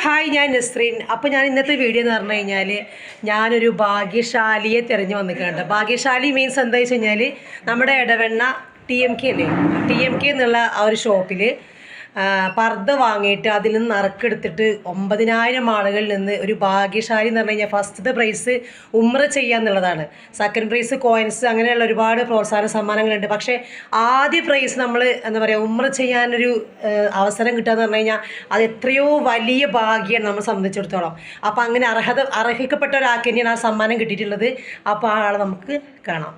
Hi, ഞാൻ നസ്രീൻ. അപ്പോൾ ഞാൻ ഇന്നത്തെ വീഡിയോ എന്ന് പറഞ്ഞു കഴിഞ്ഞാൽ ഞാനൊരു ഭാഗ്യശാലിയെ തിരഞ്ഞു വന്നിട്ടുണ്ട്. ഭാഗ്യശാലി മീൻസ് എന്താ വെച്ച് കഴിഞ്ഞാൽ നമ്മുടെ ഇടവണ്ണ TMK അല്ലേ, TMK എന്നുള്ള ആ ഒരു ഷോപ്പിൽ പർദ്ദ വാങ്ങിയിട്ട് അതിൽ നിന്ന് നറുക്കെടുത്തിട്ട് 9,000 ആളുകളിൽ നിന്ന് ഒരു ഭാഗ്യശാലി എന്ന് പറഞ്ഞു കഴിഞ്ഞാൽ ഫസ്റ്റത്തെ പ്രൈസ് ഉംറ ചെയ്യുക എന്നുള്ളതാണ്. സെക്കൻഡ് പ്രൈസ് കോയിൻസ്, അങ്ങനെയുള്ള ഒരുപാട് പ്രോത്സാഹന സമ്മാനങ്ങളുണ്ട്. പക്ഷേ ആദ്യ പ്രൈസ് നമ്മൾ എന്താ പറയുക, ഉംറ ചെയ്യാനൊരു അവസരം കിട്ടുക എന്ന് പറഞ്ഞു കഴിഞ്ഞാൽ അത് എത്രയോ വലിയ ഭാഗ്യമാണ് നമ്മൾ സംബന്ധിച്ചിടത്തോളം. അപ്പോൾ അങ്ങനെ അർഹിക്കപ്പെട്ട ഒരാൾക്ക് തന്നെയാണ് ആ സമ്മാനം കിട്ടിയിട്ടുള്ളത്. അപ്പോൾ ആ ആളെ നമുക്ക് കാണാം.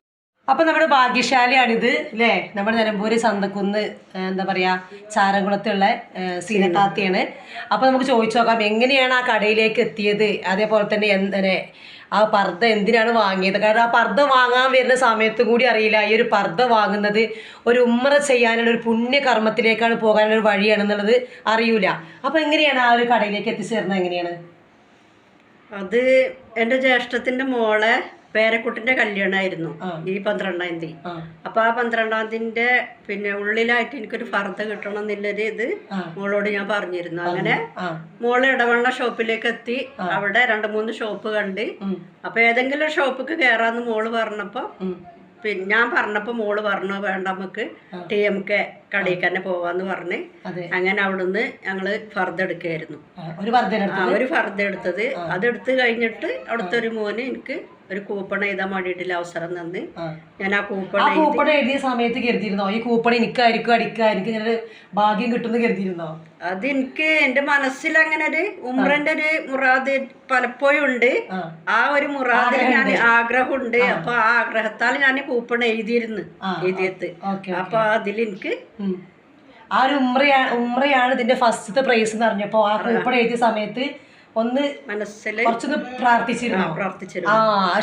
അപ്പോൾ നമ്മുടെ ഭാഗ്യശാലിയാണിത് അല്ലേ, നമ്മുടെ നിലമ്പൂര് ചന്തക്കുന്ന് എന്താ പറയുക ചാരംകുളത്തുള്ള സീനത്താത്തിയാണ്. അപ്പോൾ നമുക്ക് ചോദിച്ചു നോക്കാം എങ്ങനെയാണ് ആ കടയിലേക്ക് എത്തിയത്, അതേപോലെ തന്നെ ആ പർദ്ദ എന്തിനാണ് വാങ്ങിയത്. കാരണം ആ പർദ്ദ വാങ്ങാൻ വരുന്ന സമയത്തും കൂടി അറിയില്ല ഈ ഒരു പർദ്ദ വാങ്ങുന്നത് ഒരു ഉംറ ചെയ്യാനുള്ള ഒരു പുണ്യകർമ്മത്തിലേക്കാണ് പോകാനുള്ള ഒരു വഴിയാണെന്നുള്ളത് അറിയൂല. അപ്പോൾ എങ്ങനെയാണ് ആ ഒരു കടയിലേക്ക് എത്തിച്ചേർന്നത്, എങ്ങനെയാണ്? അത് എൻ്റെ ജ്യേഷ്ഠത്തിൻ്റെ മോളെ പേരക്കുട്ടിന്റെ കല്യാണമായിരുന്നു ഈ 12-ാം തീയതി. അപ്പൊ ആ 12-ാം തീയതിന്റെ പിന്നെ ഉള്ളിലായിട്ട് എനിക്കൊരു ഫർദ കിട്ടണം എന്നുള്ളൊരു ഇത് മോളോട് ഞാൻ പറഞ്ഞിരുന്നു. അങ്ങനെ മോള് ഇടവണ്ണ ഷോപ്പിലേക്ക് എത്തി. അവിടെ 2-3 ഷോപ്പ് കണ്ട്. അപ്പൊ ഏതെങ്കിലും ഷോപ്പിക്ക് കയറാന്ന് മോള് പറഞ്ഞപ്പോ പിന്നെ ഞാൻ പറഞ്ഞപ്പോ മോള് പറഞ്ഞു വേണ്ട നമുക്ക് TMK കടയിൽ തന്നെ പോവാന്ന് പറഞ്ഞ് അങ്ങനെ അവിടുന്ന് ഞങ്ങള് ഫർദ എടുക്കുകയായിരുന്നു. ഒരു ഫർദ എടുത്തത്. അതെടുത്ത് കഴിഞ്ഞിട്ട് അവിടുത്തെ ഒരു മോന് എനിക്ക് ഒരു കൂപ്പൺ എഴുതാൻ വേണ്ടിയിട്ടില്ല അവസരം തന്ന് ഞാൻ ആ കൂപ്പൺ എഴുതിയ സമയത്ത് കരുതിയിരുന്നോ ഈ കൂപ്പൺ എനിക്കായിരിക്കും അടിക്കുക, എനിക്ക് ഇങ്ങനെ ഭാഗ്യം കിട്ടുമെന്ന് കരുതിയിരുന്നോ? അതെനിക്ക് എന്റെ മനസ്സിൽ അങ്ങനെ ഒരു ഉംറന്റെ ഒരു മുറാദ് പലപ്പോഴും ഉണ്ട്. ആ ഒരു മുറാദിൽ ഞാൻ ആഗ്രഹമുണ്ട്. അപ്പൊ ആ ആഗ്രഹത്താൽ ഞാൻ കൂപ്പൺ എഴുതിയത്. അപ്പൊ അതിലെനിക്ക് ആ ഒരു ഉംറയാണ് ഇതിന്റെ ഫസ്റ്റത്തെ പ്രൈസ് എന്ന് പറഞ്ഞപ്പോ ആ കൂപ്പൺ എഴുതിയ സമയത്ത് ഒന്ന് മനസ്സിൽ കുറച്ചൊന്ന് പ്രാർത്ഥിച്ചിരുന്നു. ആ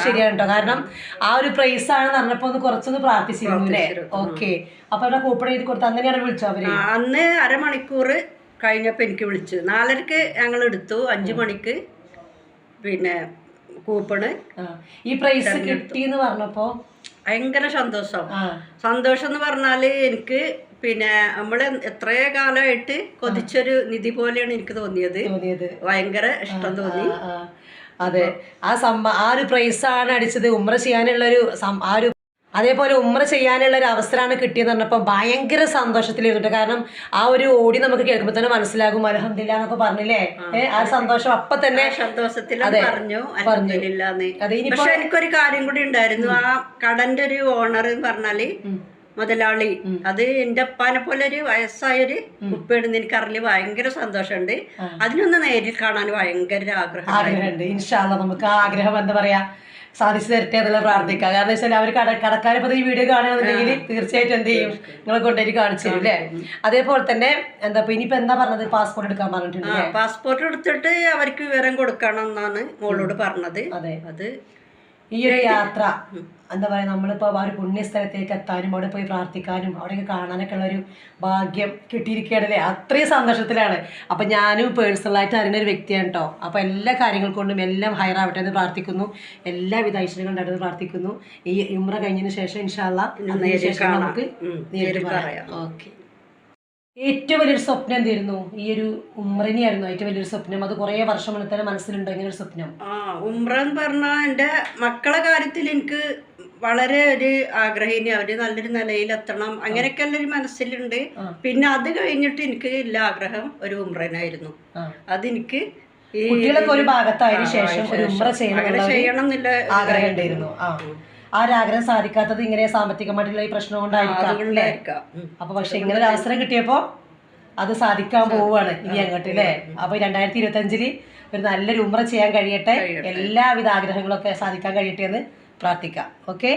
ശരിയാണ് കേട്ടോ. കാരണം ആ ഒരു പ്രൈസ് ആണെന്ന് പറഞ്ഞപ്പോ ഒന്ന് കുറച്ചൊന്ന് പ്രാർത്ഥിച്ചിരുന്നു അല്ലേ? ഓക്കെ. അപ്പൊ അവിടെ കൂപ്പൺ എഴുതി കൊടുത്ത് അങ്ങനെയാണ് വിളിച്ചോ അവര്? അന്ന് അരമണിക്കൂർ കഴിഞ്ഞപ്പോ എനിക്ക് വിളിച്ചു. 4:30 ഞങ്ങൾ എടുത്തു. 5 മണിക്ക് പിന്നെ കൂപ്പണ് ഈ പ്രൈസ് കിട്ടിയെന്ന് പറഞ്ഞപ്പോ ഭയങ്കര സന്തോഷം എന്ന് പറഞ്ഞാല് എനിക്ക് പിന്നെ നമ്മള് എത്രയോ കാലമായിട്ട് കൊതിച്ചൊരു നിധി പോലെയാണ് എനിക്ക് തോന്നിയത്. ഭയങ്കര ഇഷ്ടം തോന്നി. അതെ, ആ ഒരു പ്രൈസാണ് അടിച്ചത്. ഉംറ ചെയ്യാനുള്ള ഒരു അതേപോലെ ഉംറ ചെയ്യാനുള്ള ഒരു അവസരമാണ് കിട്ടിയെന്ന് പറഞ്ഞപ്പോൾ ഭയങ്കര സന്തോഷത്തിലിരുന്നിട്ട്. കാരണം ആ ഒരു ഓടി നമുക്ക് കേൾക്കുമ്പോൾ തന്നെ മനസ്സിലാകും അൽഹംദുലില്ലാ എന്നൊക്കെ പറഞ്ഞില്ലേ. ആ സന്തോഷം അപ്പൊ തന്നെ സന്തോഷത്തിൽ പറഞ്ഞു. പക്ഷെ എനിക്കൊരു കാര്യം കൂടി ഉണ്ടായിരുന്നു. ആ കടന്റെ ഒരു ഓണർ എന്ന് പറഞ്ഞാല് മുതലാളി, അത് എൻ്റെ അപ്പാനെ പോലെ ഒരു വയസ്സായൊരു ഉപ്പയാണെന്ന് എനിക്കറിയില്ല. ഭയങ്കര സന്തോഷമുണ്ട്. അതിനൊന്ന് നേരിൽ കാണാൻ ഭയങ്കര ആഗ്രഹമുണ്ട്. ഇൻഷാ അല്ലാഹ് നമുക്ക് ആ ആഗ്രഹം എന്താ പറയാ സാധിച്ചു തരട്ടെ എന്നുള്ള പ്രാർത്ഥിക്കാം. കാരണം വെച്ചാൽ അവർ കടക്കാരിപ്പോ ഈ വീഡിയോ കാണുകയാണെന്നുണ്ടെങ്കിൽ തീർച്ചയായിട്ടും എന്ത് ചെയ്യും, നിങ്ങളെ കൊണ്ടുപോയി കാണിച്ചു തരും അല്ലേ? അതേപോലെ തന്നെ എന്താ ഇനിയിപ്പോ എന്താ പറഞ്ഞത്, പാസ്പോർട്ട് എടുക്കാൻ പറഞ്ഞിട്ടുണ്ട്. പാസ്പോർട്ട് എടുത്തിട്ട് അവർക്ക് വിവരം കൊടുക്കണം എന്നാണ് മോളോട് പറഞ്ഞത്. അതെ, അത് ഈ ഒരു യാത്ര എന്താ പറയുക, നമ്മളിപ്പോൾ ആ ഒരു പുണ്യസ്ഥലത്തേക്ക് എത്താനും അവിടെ പോയി പ്രാർത്ഥിക്കാനും അവിടെയൊക്കെ കാണാനൊക്കെ ഉള്ളൊരു ഭാഗ്യം കിട്ടിയിരിക്കുകയാണല്ലേ. അത്രയും സന്തോഷത്തിലാണ്. അപ്പം ഞാനും പേഴ്സണലായിട്ട് അറിയുന്ന ഒരു വ്യക്തിയാണ് കേട്ടോ. അപ്പോൾ എല്ലാ കാര്യങ്ങൾ കൊണ്ടും എല്ലാം ഹൈറാവട്ടെ എന്ന് പ്രാർത്ഥിക്കുന്നു. എല്ലാവിധ ഐശ്വര്യങ്ങളും ഉണ്ടായിട്ട് പ്രാർത്ഥിക്കുന്നു. ഈ ഉംറ കഴിഞ്ഞതിന് ശേഷം ഇൻഷാ അല്ലാഹ് നമുക്ക് നേരിട്ട് പറയാം. ഓക്കെ. ഏറ്റവും വലിയൊരു സ്വപ്നം എന്തായിരുന്നു? ഈ ഒരു ഉംറനെയായിരുന്നു ഏറ്റവും വലിയൊരു സ്വപ്നം. അത് കുറേ വർഷം മുന്നേ തന്നെ മനസ്സിലുണ്ടോ ഇങ്ങനെ ഒരു സ്വപ്നം? ഉംറ എന്ന് പറഞ്ഞാൽ എൻ്റെ മക്കളെ കാര്യത്തിൽ എനിക്ക് വളരെ ഒരു ആഗ്രഹം, അവര് നല്ലൊരു നിലയിലെത്തണം അങ്ങനെയൊക്കെ ഉള്ളൊരു മനസ്സിലുണ്ട്. പിന്നെ അത് കഴിഞ്ഞിട്ട് എനിക്ക് ഇല്ല ആഗ്രഹം ഒരു ഉംറനായിരുന്നു. അതെനിക്ക് കുട്ടികളൊക്കെ ഒരു ഭാഗത്തായതിനു ശേഷം ഒരു ഉംറ ചെയ്യണം എന്നുള്ള ആഗ്രഹം ഉണ്ടായിരുന്നു. ആ ഒരു ആഗ്രഹം സാധിക്കാത്തത് ഇങ്ങനെ സാമ്പത്തികമായിട്ടുള്ള ഈ പ്രശ്നം കൊണ്ടായിരിക്കാം. അപ്പൊ പക്ഷെ ഇങ്ങനെ ഒരു അവസരം കിട്ടിയപ്പോ അത് സാധിക്കാൻ പോവുകയാണ് ഇനി അങ്ങോട്ട് അല്ലേ. അപ്പൊ 2025 ഒരു നല്ലൊരു ഉംറ ചെയ്യാൻ കഴിയട്ടെ, എല്ലാവിധ ആഗ്രഹങ്ങളൊക്കെ സാധിക്കാൻ കഴിയട്ടെ എന്ന് പ്രാർത്ഥിക്കാം. ഓക്കെ.